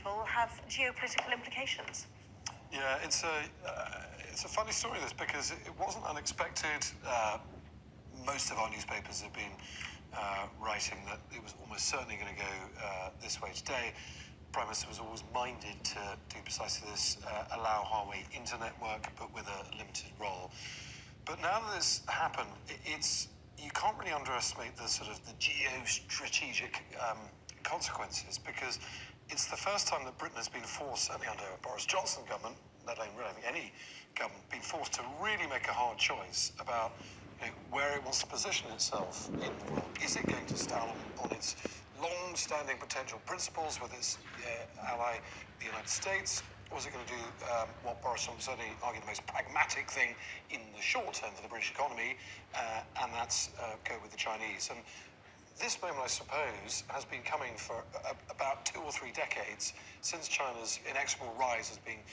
people have geopolitical implications. Yeah, it's a funny story, this, because it wasn't unexpected. Most of our newspapers have been writing that it was almost certainly going to go this way today. Prime Minister was always minded to do precisely this, allow Huawei internet work, but with a limited role. But now that this happened, you can't really underestimate the sort of the geostrategic consequences, because it's the first time that Britain has been forced, certainly under a Boris Johnson government, let alone really any government, been forced to really make a hard choice about where it wants to position itself in the world. Is it going to stand on its long-standing potential principles with its ally, the United States, or is it going to do what Boris Johnson certainly argued the most pragmatic thing in the short term for the British economy, and that's go with the Chinese? And this moment, I suppose, has been coming for about 2 or 3 decades, since China's inexorable rise has been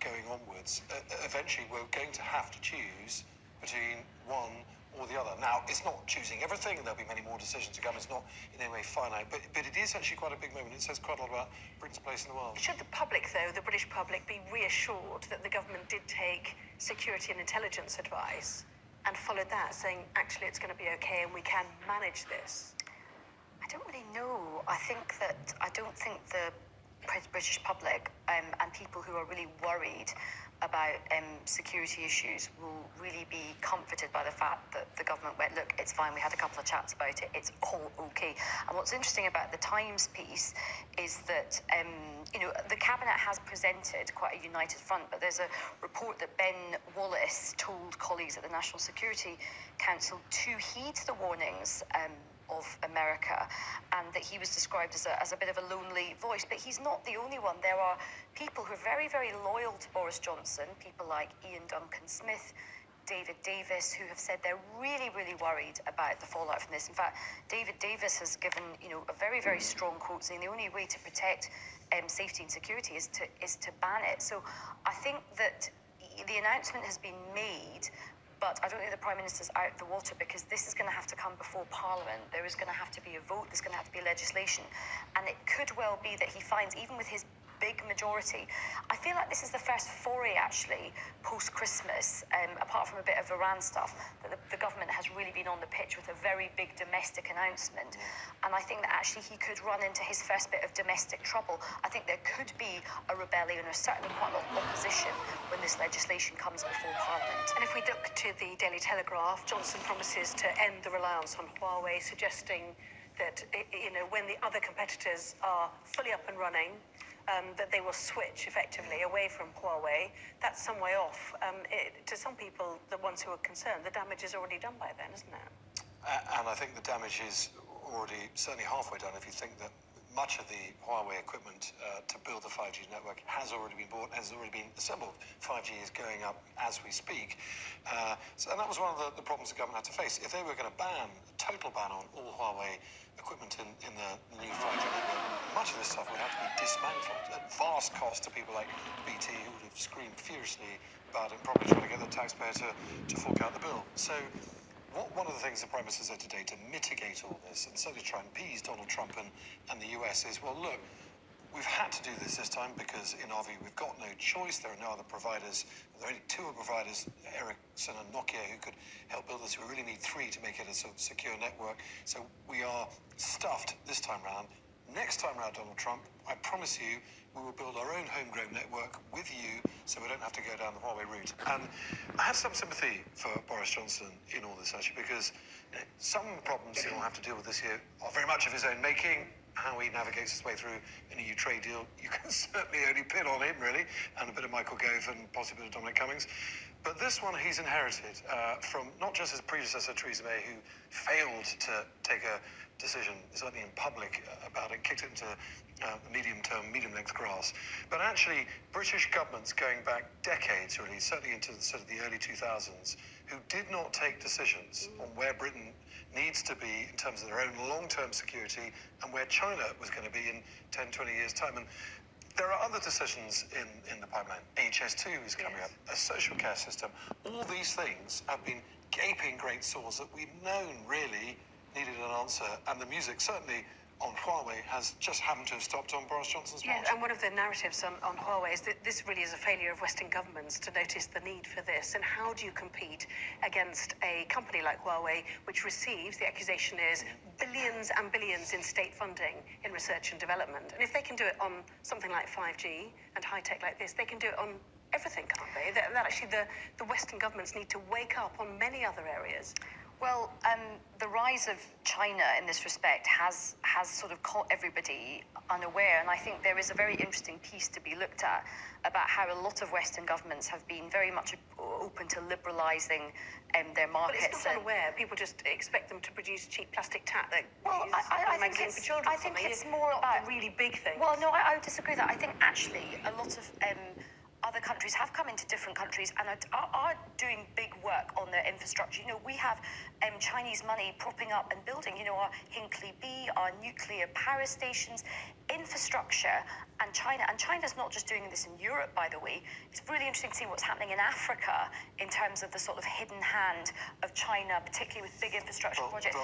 going onwards. Eventually, we're going to have to choose between one or the other. Now, it's not choosing everything, and there'll be many more decisions to come. It's not in any way finite, but it is actually quite a big moment. It says quite a lot about Britain's place in the world. Should the public, though, the British public, be reassured that the government did take security and intelligence advice and followed that, saying, actually, it's going to be okay and we can manage this? I don't really know. I don't think the British public and people who are really worried about security issues will really be comforted by the fact that the government went, look, it's fine, we had a couple of chats about it, it's all okay. And what's interesting about the Times piece is that, the Cabinet has presented quite a united front, but there's a report that Ben Wallace told colleagues at the National Security Council to heed the warnings of America, and that he was described as a bit of a lonely voice. But he's not the only one. There are people who are very, very loyal to Boris Johnson, people like Ian Duncan Smith, David Davis, who have said they're really, really worried about the fallout from this. In fact, David Davis has given, a very, very strong quote saying the only way to protect safety and security is to ban it. So I think that the announcement has been made, but I don't think the Prime Minister's out the water, because this is going to have to come before Parliament. There is going to have to be a vote. There's going to have to be legislation. And it could well be that he finds, even with his big majority, I feel like this is the first foray, actually, post-Christmas, apart from a bit of Iran stuff, that the government has really been on the pitch with a very big domestic announcement. And I think that actually he could run into his first bit of domestic trouble. I think there could be a rebellion, or certainly quite a lot of opposition when this legislation comes before Parliament. And if we look to the Daily Telegraph, Johnson promises to end the reliance on Huawei, suggesting that, when the other competitors are fully up and running, that they will switch effectively away from Huawei. That's some way off. To some people, the ones who are concerned, the damage is already done by then, isn't it? And I think the damage is already certainly halfway done, if you think that much of the Huawei equipment to build the 5G network has already been bought, has already been assembled. 5G is going up as we speak. And that was one of the problems the government had to face. If they were going to ban, a total ban on all Huawei equipment in the new 5G network, much of this stuff would have to be dismantled at vast cost to people like BT, who would have screamed furiously about it, probably trying to get the taxpayer to fork out the bill. So one of the things the Prime Minister said today to mitigate all this, and certainly try and appease Donald Trump and the US, is, well, look, we've had to do this time because, in our view, we've got no choice. There are no other providers. There are only 2 providers, Ericsson and Nokia, who could help build this. We really need 3 to make it a sort of secure network. So we are stuffed this time round. Next time round, Donald Trump, I promise you, we will build our own homegrown network with you, so we don't have to go down the Huawei route. And I have some sympathy for Boris Johnson in all this, actually, because some problems he'll have to deal with this year are very much of his own making. How he navigates his way through an EU trade deal, you can certainly only pin on him, really, and a bit of Michael Gove and possibly a bit of Dominic Cummings. But this one he's inherited from not just his predecessor, Theresa May, who failed to take a decision, certainly in public, about it, kicked it into the medium-length grass. But actually, British governments going back decades, really, certainly into sort of the early 2000s, who did not take decisions on where Britain needs to be in terms of their own long-term security and where China was going to be in 10, 20 years' time. And there are other decisions in the pipeline. HS2 is coming up, a social care system. All these things have been gaping great sores that we've known really needed an answer. And the music certainly on Huawei has just happened to have stopped on Boris Johnson's watch. Yeah, and one of the narratives on Huawei is that this really is a failure of Western governments to notice the need for this. And how do you compete against a company like Huawei, which receives, the accusation is, billions and billions in state funding in research and development? And if they can do it on something like 5G and high tech like this, they can do it on everything, can't they? That actually the Western governments need to wake up on many other areas. Well, the rise of China in this respect has sort of caught everybody unaware, and I think there is a very interesting piece to be looked at about how a lot of Western governments have been very much open to liberalising their markets. But it's not unaware. People just expect them to produce cheap plastic tat that well, I think it's more about really big things. Well, no, I would disagree with that. I think actually a lot of other countries have come into different countries and are doing big work on their infrastructure. You know, we have Chinese money propping up and building, you know, our Hinkley B, our nuclear power stations, infrastructure, and China's not just doing this in Europe, by the way. It's really interesting to see what's happening in Africa in terms of the sort of hidden hand of China, particularly with big infrastructure projects.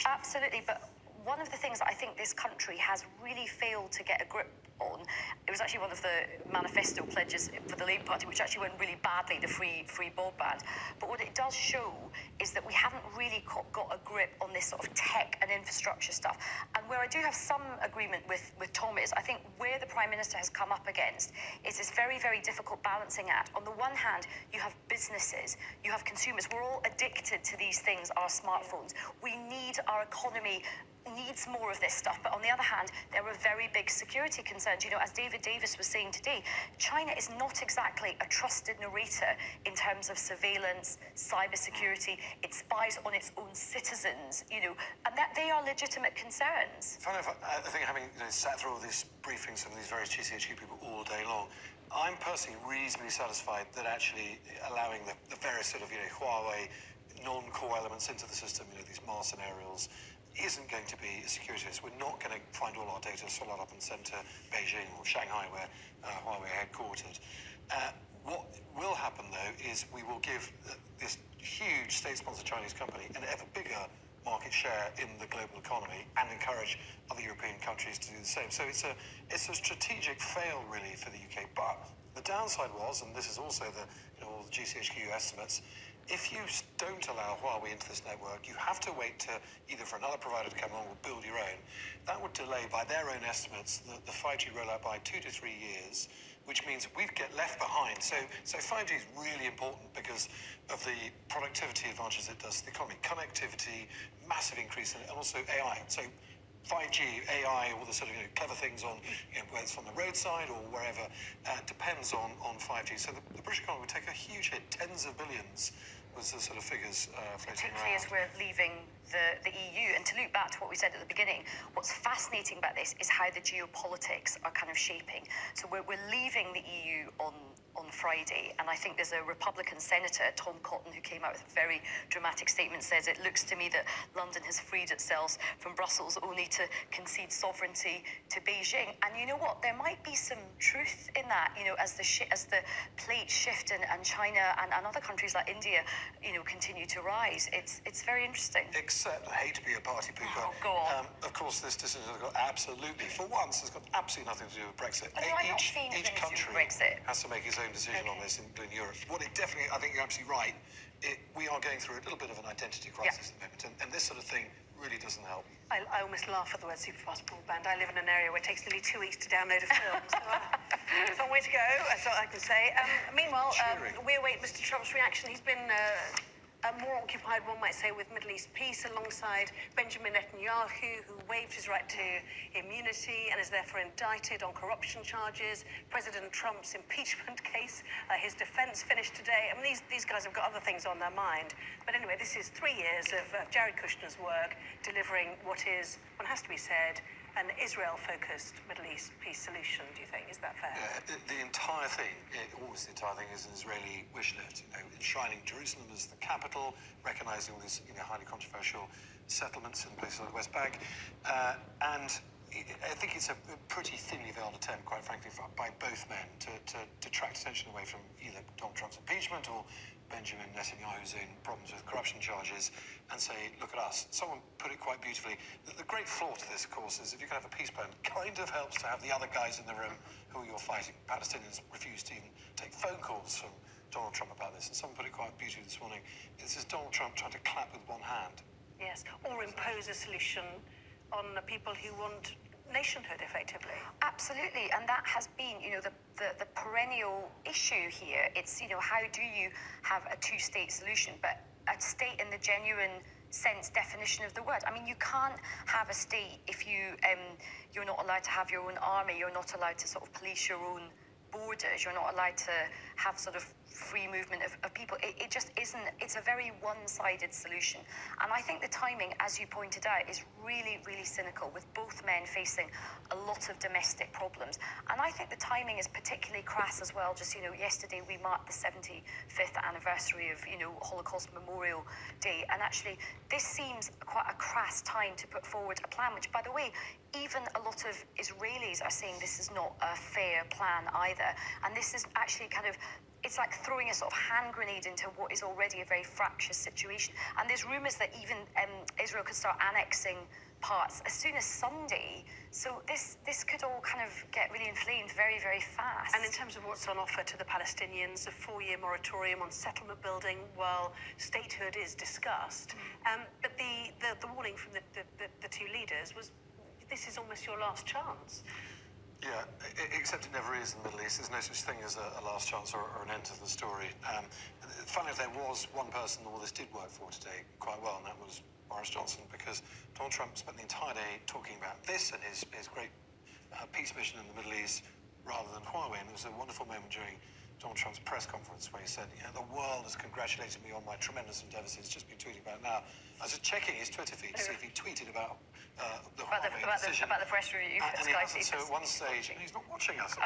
Absolutely, but one of the things that I think this country has really failed to get a grip on, it was actually one of the manifesto pledges for the Labour Party, which actually went really badly, the free broadband. But what it does show is that we haven't really got a grip on this sort of tech and infrastructure stuff. And where I do have some agreement with Tom is, I think where the Prime Minister has come up against is this very, very difficult balancing act. On the one hand, you have businesses, you have consumers. We're all addicted to these things, our smartphones. We need, our economy needs more of this stuff. But on the other hand, there are very big security concerns. You know, as David Davis was saying today, China is not exactly a trusted narrator in terms of surveillance, cybersecurity. It spies on its own citizens, you know, and that they are legitimate concerns. Funny enough, I think having sat through all these briefings from these various GCHQ people all day long, I'm personally reasonably satisfied that actually allowing the various sort of, Huawei non-core elements into the system, these Mars scenarios, isn't going to be a security risk. We're not going to find all our data swallowed up and sent to Beijing or Shanghai, where Huawei are headquartered. What will happen, though, is we will give this huge state-sponsored Chinese company an ever bigger market share in the global economy and encourage other European countries to do the same. So it's a strategic fail, really, for the UK. But the downside was, and this is also all the GCHQ estimates, if you don't allow Huawei into this network, you have to wait to either for another provider to come along or build your own. That would delay, by their own estimates, the 5G rollout by 2 to 3 years, which means we'd get left behind. So 5G is really important because of the productivity advantages it does to the economy. Connectivity, massive increase in it, and also AI. So 5G, AI, all the sort of clever things on, whether it's on the roadside or wherever, depends on 5G. So the British economy would take a huge hit, tens of billions was the sort of figures floating particularly around. as we're leaving the EU. And to loop back to what we said at the beginning, what's fascinating about this is how the geopolitics are kind of shaping. So we're leaving the EU on Friday, and I think there's a Republican senator, Tom Cotton, who came out with a very dramatic statement, says it looks to me that London has freed itself from Brussels only to concede sovereignty to Beijing. And you know what? There might be some truth in that, as the plate shift and China and other countries like India, continue to rise. It's very interesting. Except, I hate to be a party pooper. Oh, go on. Of course, this decision has got absolutely, for once, has got absolutely nothing to do with Brexit. But I'm not seeing Each things country with Brexit. has to make its own decision on this, including Europe. What it definitely, I think you're absolutely right, we are going through a little bit of an identity crisis at the moment, and this sort of thing really doesn't help. I almost laugh at the word superfast broadband. I live in an area where it takes nearly 2 weeks to download a film. So it's a long way to go, that's all I can say. Meanwhile, we await Mr. Trump's reaction. He's been more occupied, one might say, with Middle East peace alongside Benjamin Netanyahu, who waived his right to immunity and is therefore indicted on corruption charges. President Trump's impeachment case, his defense finished today. I mean, these guys have got other things on their mind. But anyway, this is 3 years of Jared Kushner's work delivering what is, one has to be said, an Israel-focused Middle East peace solution, do you think? Is that fair? The entire thing, almost the entire thing, is an Israeli wish list, enshrining Jerusalem as the capital, recognizing all these highly controversial settlements in places like the West Bank. And, I think it's a pretty thinly veiled attempt, quite frankly, by both men to detract attention away from either Donald Trump's impeachment or Benjamin Netanyahu's own problems with corruption charges and say, look at us. Someone put it quite beautifully. The great flaw to this, of course, is if you can have a peace plan, kind of helps to have the other guys in the room who you're fighting. Palestinians refuse to even take phone calls from Donald Trump about this. And someone put it quite beautifully this morning. This is Donald Trump trying to clap with one hand. Yes, or impose a solution on the people who want nationhood, effectively. Absolutely, and that has been, the perennial issue here. It's, how do you have a two-state solution, but a state in the genuine sense definition of the word. I mean, you can't have a state if you're not allowed to have your own army, you're not allowed to sort of police your own borders, you're not allowed to have sort of free movement of people. It just isn't, it's a very one-sided solution. And I think the timing, as you pointed out, is really, really cynical, with both men facing a lot of domestic problems. And I think the timing is particularly crass as well. Just, yesterday we marked the 75th anniversary of, Holocaust Memorial Day. And actually, this seems quite a crass time to put forward a plan, which, by the way, even a lot of Israelis are saying this is not a fair plan either. And this is actually it's like throwing a sort of hand grenade into what is already a very fractious situation. And there's rumours that even Israel could start annexing parts as soon as Sunday. So this could all kind of get really inflamed very, very fast. And in terms of what's on offer to the Palestinians, a 4-year moratorium on settlement building while statehood is discussed. But the warning from the two leaders was, this is almost your last chance. Yeah, except it never is in the Middle East. There's no such thing as a last chance or an end to the story. Funny if there was one person all this did work for today quite well, and that was Boris Johnson, because Donald Trump spent the entire day talking about this and his great peace mission in the Middle East rather than Huawei. And there was a wonderful moment during Donald Trump's press conference where he said, the world has congratulated me on my tremendous endeavours. He's just been tweeting about it now. I was just checking his Twitter feed to see if he tweeted about the Huawei decision. About the press review. And he hasn't. So at one stage, and he's not watching us,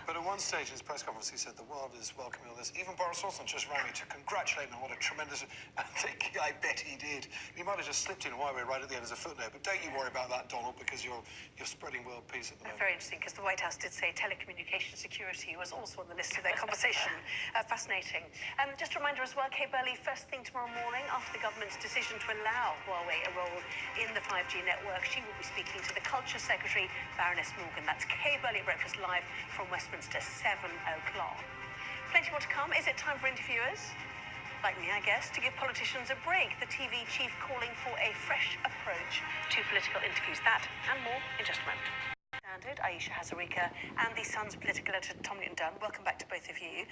but at one stage in his press conference, he said the world is welcoming all this. Even Boris Johnson just rang me to congratulate me on what a tremendous. I think I bet he did. He might have just slipped in Huawei right at the end as a footnote. But don't you worry about that, Donald, because you're spreading world peace at the moment. Very interesting, because the White House did say telecommunication security was also on the list of their conversation. Fascinating. Just a reminder as well, Kay Burley, first thing tomorrow morning, after the government's decision to allow Huawei a role in the 5G network, she will be speaking to the Culture Secretary, Baroness Morgan. That's Kay Burley Breakfast live from Westminster, 7 o'clock. Plenty more to come. Is it time for interviewers? Like me, I guess, to give politicians a break. The TV chief calling for a fresh approach to political interviews. That and more in just a moment. Aisha Hazarika and the Sun's political editor Tom Newton-Dunn. Welcome back to both of you.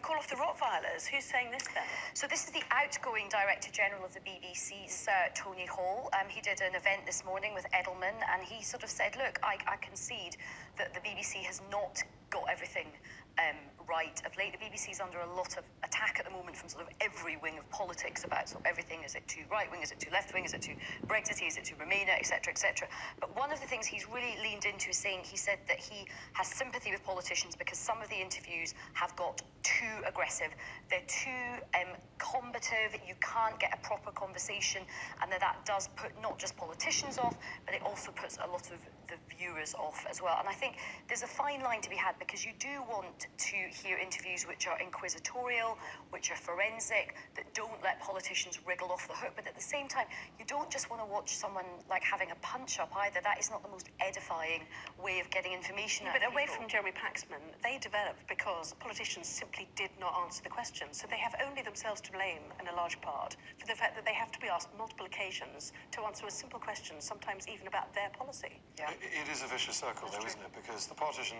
Call off the Rottweilers. Who's saying this then? So this is the outgoing Director General of the BBC, Sir Tony Hall. He did an event this morning with Edelman, and he sort of said, look, I concede that the BBC has not got everything right of late. The BBC is under a lot of attack at the moment from sort of every wing of politics about sort of everything. Is it too right wing? Is it too left wing? Is it too Brexit? Is it too Remainer? Etc. Etc. But one of the things he's really leaned into is saying, he said that he has sympathy with politicians because some of the interviews have got too aggressive. They're too combative. You can't get a proper conversation, and that does put not just politicians off, but it also puts a lot of the viewers off as well. And I think there's a fine line to be had, because you do want to hear interviews which are inquisitorial, which are forensic, that don't let politicians wriggle off the hook. But at the same time, you don't just want to watch someone like having a punch-up either. That is not the most edifying way of getting information out But of away people. from Jeremy Paxman, they developed because politicians simply did not answer the questions. So they have only themselves to blame in a large part for the fact that they have to be asked multiple occasions to answer a simple question, sometimes even about their policy. Yeah. It is a vicious circle, though, isn't it? Because the politician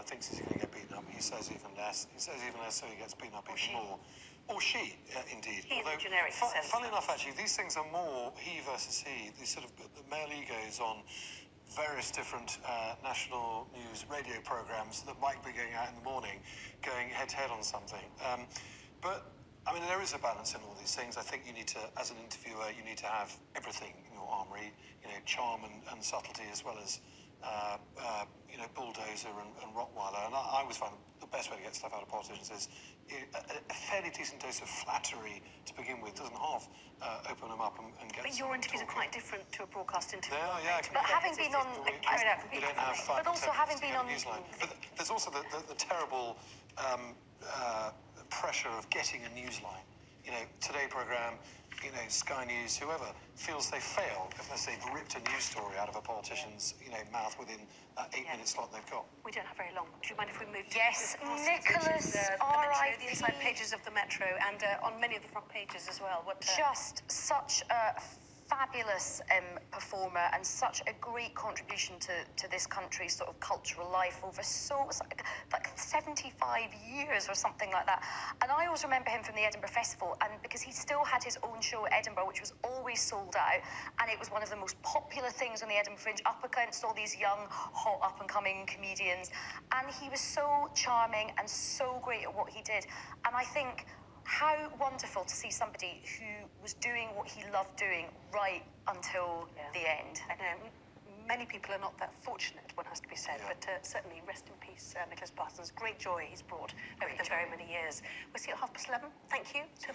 thinks he's going to get beaten up. He says even less. He says even less, so he gets beaten up even more. Or she, indeed. He in the generic sense. Funnily enough, actually, these things are more he versus he. These sort of the male egos on various different national news radio programs that might be going out in the morning, going head-to-head on something. But I mean, there is a balance in all these things. I think you need to, as an interviewer, you need to have everything in your armory, charm and subtlety, as well as, bulldozer and Rottweiler. And I always find the best way to get stuff out of politicians is a fairly decent dose of flattery to begin with. Doesn't half open them up and get. But your interviews are quite different to a broadcast interview. They are, yeah. But having been on, carried out We completely don't have differently. 5 But also having been on- Newsline. But there's also the terrible pressure of getting a Newsline. You know, Today programme, you know, Sky News, whoever feels they failed unless they've ripped a news story out of a politician's, you know, mouth within that 8-minute slot they've got. We don't have very long. Do you mind if we move to Yes, the Parsons, Nicholas, which is, the Metro, R.I.P. the inside pages of the Metro, and on many of the front pages as well. What? Just such a fabulous performer and such a great contribution to this country's sort of cultural life over like 75 years or something like that. And I always remember him from the Edinburgh Festival, and because he still had his own show at Edinburgh, which was always sold out, and it was one of the most popular things on the Edinburgh Fringe, up against all these young, hot, up-and-coming comedians. And he was so charming and so great at what he did. And I think how wonderful to see somebody who was doing what he loved doing right until the end. I know many people are not that fortunate, one has to be said, Yeah. but certainly rest in peace, Nicholas Parsons. Great joy he's brought over the very many years. We'll see you at 11:30. Thank you.